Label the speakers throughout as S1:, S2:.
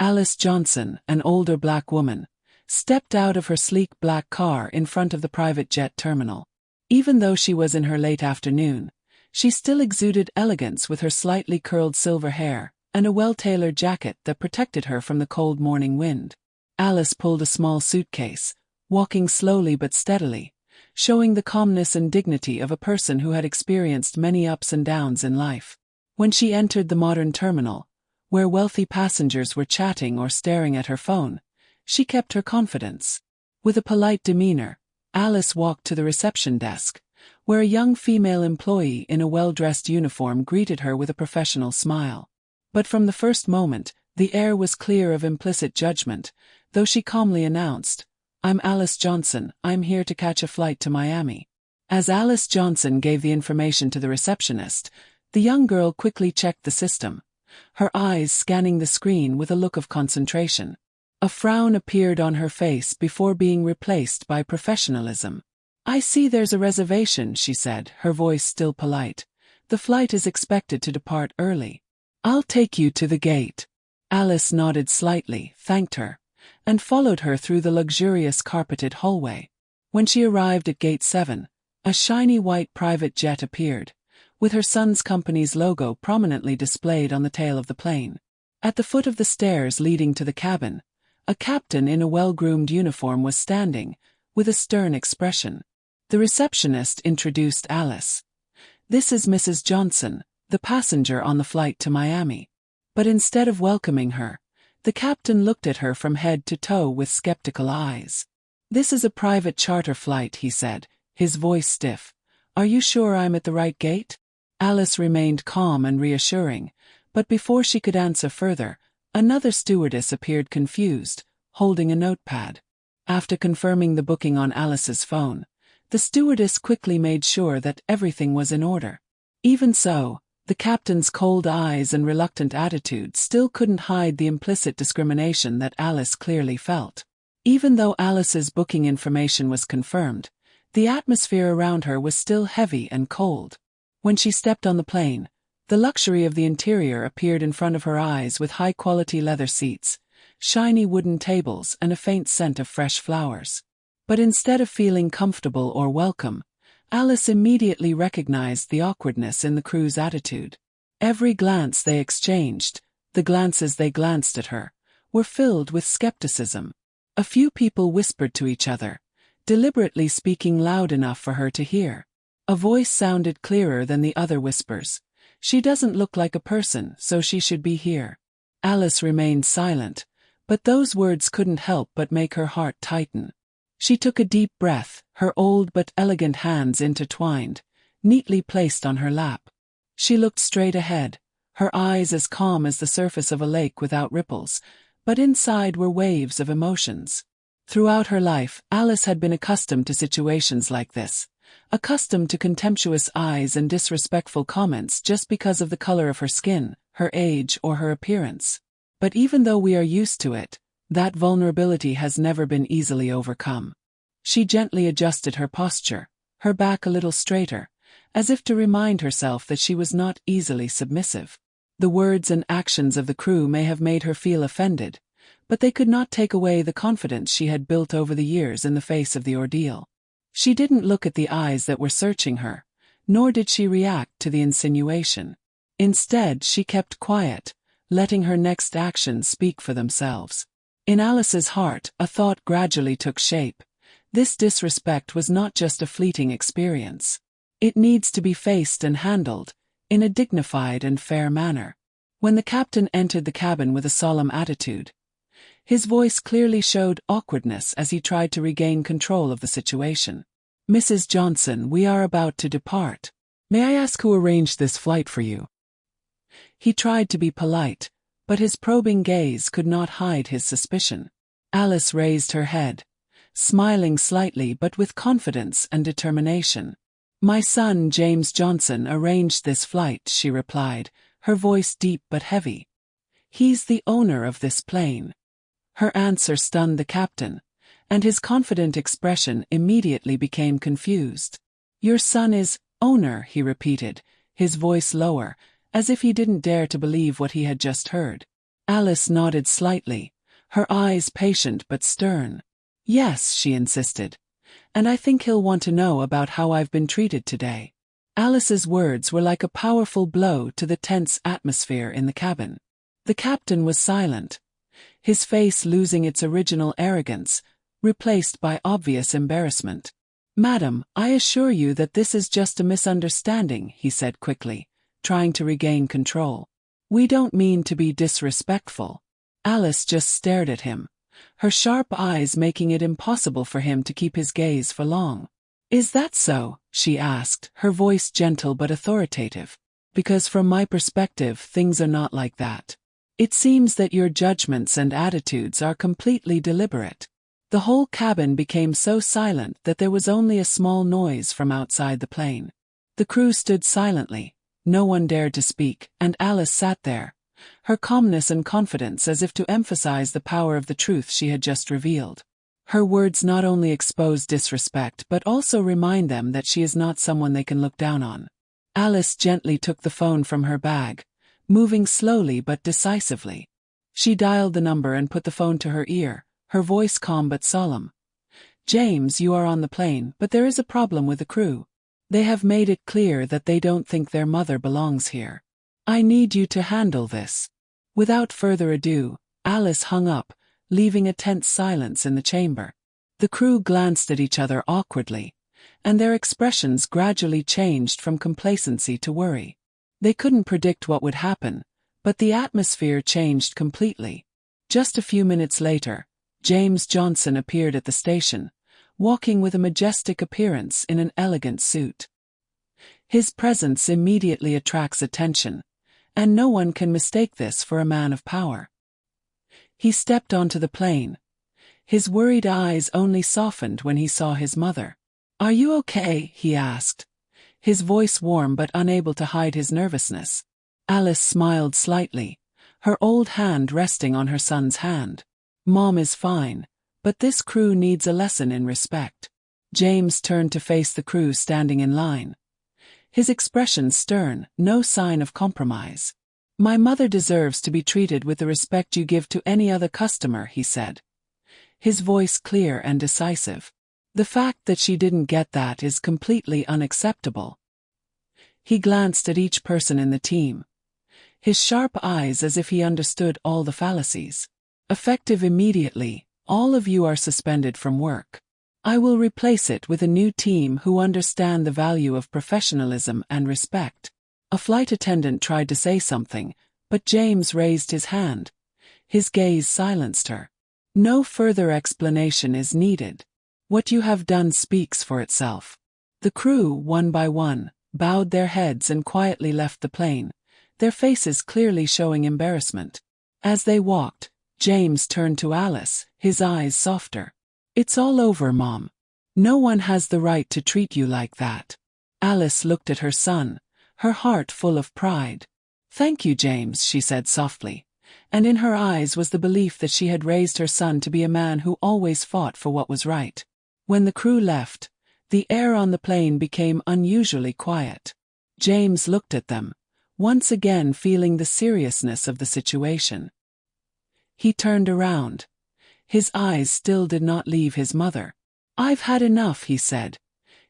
S1: Alice Johnson, an older black woman, stepped out of her sleek black car in front of the private jet terminal. Even though she was in her late afternoon, she still exuded elegance with her slightly curled silver hair and a well-tailored jacket that protected her from the cold morning wind. Alice pulled a small suitcase, walking slowly but steadily, showing the calmness and dignity of a person who had experienced many ups and downs in life. When she entered the modern terminal, where wealthy passengers were chatting or staring at her phone, she kept her confidence. With a polite demeanor, Alice walked to the reception desk, where a young female employee in a well-dressed uniform greeted her with a professional smile. But from the first moment, the air was clear of implicit judgment, though she calmly announced, "I'm Alice Johnson, I'm here to catch a flight to Miami." As Alice Johnson gave the information to the receptionist, the young girl quickly checked the system, her eyes scanning the screen with a look of concentration. A frown appeared on her face before being replaced by professionalism. "I see there's a reservation," she said, her voice still polite. "The flight is expected to depart early. I'll take you to the gate." Alice nodded slightly, thanked her, and followed her through the luxurious carpeted hallway. When she arrived at Gate 7, a shiny white private jet appeared, with her son's company's logo prominently displayed on the tail of the plane. At the foot of the stairs leading to the cabin, a captain in a well-groomed uniform was standing, with a stern expression. The receptionist introduced Alice. "This is Mrs. Johnson, the passenger on the flight to Miami." But instead of welcoming her, the captain looked at her from head to toe with skeptical eyes. "This is a private charter flight," he said, his voice stiff. "Are you sure I'm at the right gate?" Alice remained calm and reassuring, but before she could answer further, another stewardess appeared confused, holding a notepad. After confirming the booking on Alice's phone, the stewardess quickly made sure that everything was in order. Even so, the captain's cold eyes and reluctant attitude still couldn't hide the implicit discrimination that Alice clearly felt. Even though Alice's booking information was confirmed, the atmosphere around her was still heavy and cold. When she stepped on the plane, the luxury of the interior appeared in front of her eyes with high-quality leather seats, shiny wooden tables and a faint scent of fresh flowers. But instead of feeling comfortable or welcome, Alice immediately recognized the awkwardness in the crew's attitude. Every glance they exchanged, the glances they glanced at her, were filled with skepticism. A few people whispered to each other, deliberately speaking loud enough for her to hear. A voice sounded clearer than the other whispers. "She doesn't look like a person, so she should be here." Alice remained silent, but those words couldn't help but make her heart tighten. She took a deep breath, her old but elegant hands intertwined, neatly placed on her lap. She looked straight ahead, her eyes as calm as the surface of a lake without ripples, but inside were waves of emotions. Throughout her life, Alice had been accustomed to situations like this, accustomed to contemptuous eyes and disrespectful comments just because of the color of her skin, her age, or her appearance. But even though we are used to it, that vulnerability has never been easily overcome. She gently adjusted her posture, her back a little straighter, as if to remind herself that she was not easily submissive. The words and actions of the crew may have made her feel offended, but they could not take away the confidence she had built over the years in the face of the ordeal. She didn't look at the eyes that were searching her, nor did she react to the insinuation. Instead, she kept quiet, letting her next actions speak for themselves. In Alice's heart, a thought gradually took shape. This disrespect was not just a fleeting experience. It needs to be faced and handled, in a dignified and fair manner. When the captain entered the cabin with a solemn attitude, his voice clearly showed awkwardness as he tried to regain control of the situation. "Mrs. Johnson, we are about to depart. May I ask who arranged this flight for you?" He tried to be polite, but his probing gaze could not hide his suspicion. Alice raised her head, smiling slightly but with confidence and determination. "My son James Johnson arranged this flight," she replied, her voice deep but heavy. "He's the owner of this plane." Her answer stunned the captain, and his confident expression immediately became confused. "Your son is owner," he repeated, his voice lower, as if he didn't dare to believe what he had just heard. Alice nodded slightly, her eyes patient but stern. Yes, she insisted. And I think he'll want to know about how I've been treated today. Alice's words were like a powerful blow to the tense atmosphere in the cabin. The captain was silent, his face losing its original arrogance, replaced by obvious embarrassment. "Madam, I assure you that this is just a misunderstanding," he said quickly, trying to regain control. "We don't mean to be disrespectful." Alice just stared at him, her sharp eyes making it impossible for him to keep his gaze for long. "Is that so?" she asked, her voice gentle but authoritative. "Because from my perspective, things are not like that. It seems that your judgments and attitudes are completely deliberate." The whole cabin became so silent that there was only a small noise from outside the plane. The crew stood silently, no one dared to speak, and Alice sat there, her calmness and confidence as if to emphasize the power of the truth she had just revealed. Her words not only expose disrespect but also remind them that she is not someone they can look down on. Alice gently took the phone from her bag, moving slowly but decisively. She dialed the number and put the phone to her ear, her voice calm but solemn. "James, you are on the plane, but there is a problem with the crew. They have made it clear that they don't think their mother belongs here. I need you to handle this." Without further ado, Alice hung up, leaving a tense silence in the chamber. The crew glanced at each other awkwardly, and their expressions gradually changed from complacency to worry. They couldn't predict what would happen, but the atmosphere changed completely. Just a few minutes later, James Johnson appeared at the station, walking with a majestic appearance in an elegant suit. His presence immediately attracts attention, and no one can mistake this for a man of power. He stepped onto the plane. His worried eyes only softened when he saw his mother. "Are you okay?" he asked, his voice warm but unable to hide his nervousness. Alice smiled slightly, her old hand resting on her son's hand. "Mom is fine, but this crew needs a lesson in respect." James turned to face the crew standing in line, his expression stern, no sign of compromise. "My mother deserves to be treated with the respect you give to any other customer," he said, his voice clear and decisive. "The fact that she didn't get that is completely unacceptable." He glanced at each person in the team, his sharp eyes as if he understood all the fallacies. "Effective immediately, all of you are suspended from work. I will replace it with a new team who understand the value of professionalism and respect." A flight attendant tried to say something, but James raised his hand. His gaze silenced her. "No further explanation is needed. What you have done speaks for itself." The crew, one by one, bowed their heads and quietly left the plane, their faces clearly showing embarrassment. As they walked, James turned to Alice, his eyes softer. "It's all over, Mom. No one has the right to treat you like that." Alice looked at her son, her heart full of pride. "Thank you, James," she said softly, and in her eyes was the belief that she had raised her son to be a man who always fought for what was right. When the crew left, the air on the plane became unusually quiet. James looked at them, once again feeling the seriousness of the situation. He turned around. His eyes still did not leave his mother. "I've had enough," he said,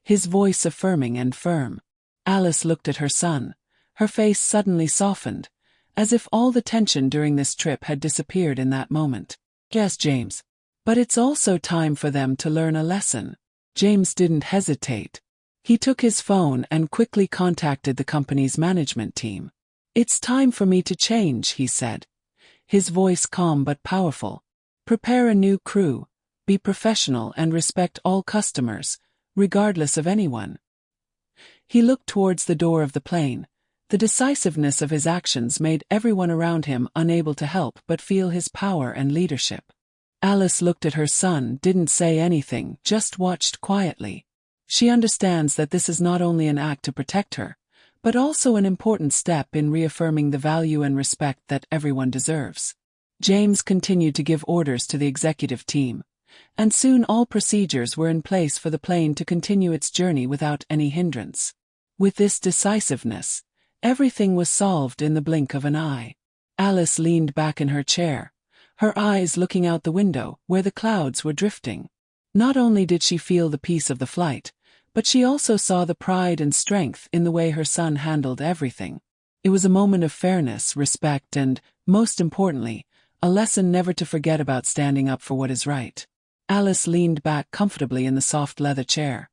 S1: his voice affirming and firm. Alice looked at her son, her face suddenly softened, as if all the tension during this trip had disappeared in that moment. "Yes, James. But it's also time for them to learn a lesson." James didn't hesitate. He took his phone and quickly contacted the company's management team. "It's time for me to change," he said, his voice calm but powerful. "Prepare a new crew, be professional and respect all customers, regardless of anyone." He looked towards the door of the plane. The decisiveness of his actions made everyone around him unable to help but feel his power and leadership. Alice looked at her son, didn't say anything, just watched quietly. She understands that this is not only an act to protect her, but also an important step in reaffirming the value and respect that everyone deserves. James continued to give orders to the executive team, and soon all procedures were in place for the plane to continue its journey without any hindrance. With this decisiveness, everything was solved in the blink of an eye. Alice leaned back in her chair, her eyes looking out the window where the clouds were drifting. Not only did she feel the peace of the flight, but she also saw the pride and strength in the way her son handled everything. It was a moment of fairness, respect, and, most importantly, a lesson never to forget about standing up for what is right. Alice leaned back comfortably in the soft leather chair,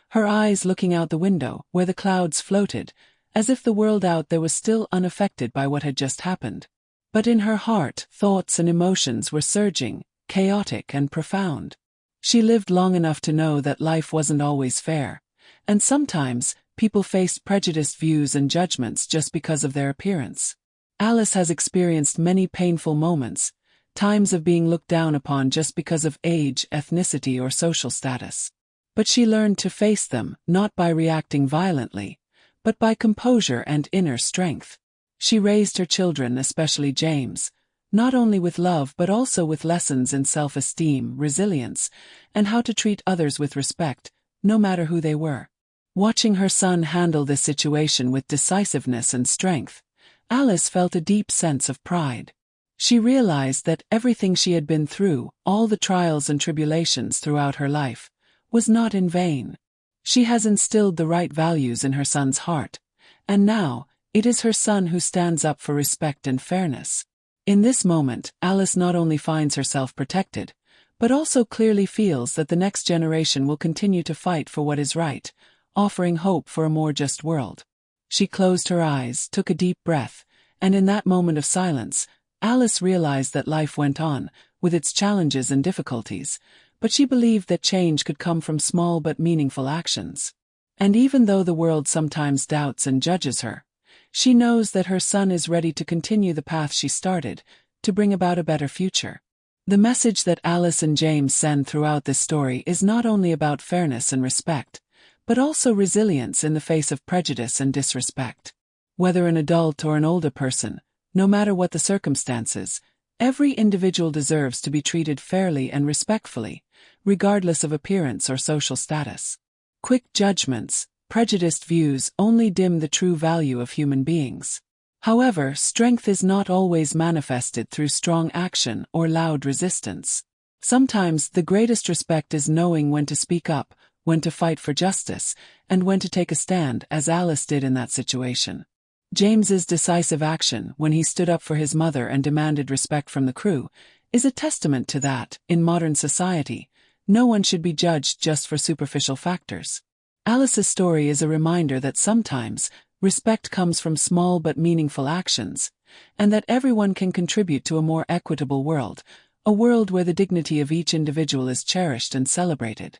S1: her eyes looking out the window where the clouds floated, as if the world out there was still unaffected by what had just happened. But in her heart, thoughts and emotions were surging, chaotic and profound. She lived long enough to know that life wasn't always fair, and sometimes people faced prejudiced views and judgments just because of their appearance. Alice has experienced many painful moments, times of being looked down upon just because of age, ethnicity, or social status. But she learned to face them, not by reacting violently, but by composure and inner strength. She raised her children, especially James, not only with love but also with lessons in self-esteem, resilience, and how to treat others with respect, no matter who they were. Watching her son handle this situation with decisiveness and strength, Alice felt a deep sense of pride. She realized that everything she had been through, all the trials and tribulations throughout her life, was not in vain. She has instilled the right values in her son's heart, and now, it is her son who stands up for respect and fairness. In this moment, Alice not only finds herself protected, but also clearly feels that the next generation will continue to fight for what is right, offering hope for a more just world. She closed her eyes, took a deep breath, and in that moment of silence, Alice realized that life went on, with its challenges and difficulties, but she believed that change could come from small but meaningful actions. And even though the world sometimes doubts and judges her, she knows that her son is ready to continue the path she started, to bring about a better future. The message that Alice and James send throughout this story is not only about fairness and respect, but also resilience in the face of prejudice and disrespect. Whether an adult or an older person, no matter what the circumstances, every individual deserves to be treated fairly and respectfully, regardless of appearance or social status. Quick judgments, prejudiced views only dim the true value of human beings. However, strength is not always manifested through strong action or loud resistance. Sometimes the greatest respect is knowing when to speak up, when to fight for justice, and when to take a stand, as Alice did in that situation. James's decisive action, when he stood up for his mother and demanded respect from the crew, is a testament to that, in modern society, no one should be judged just for superficial factors. Alice's story is a reminder that sometimes, respect comes from small but meaningful actions, and that everyone can contribute to a more equitable world, a world where the dignity of each individual is cherished and celebrated.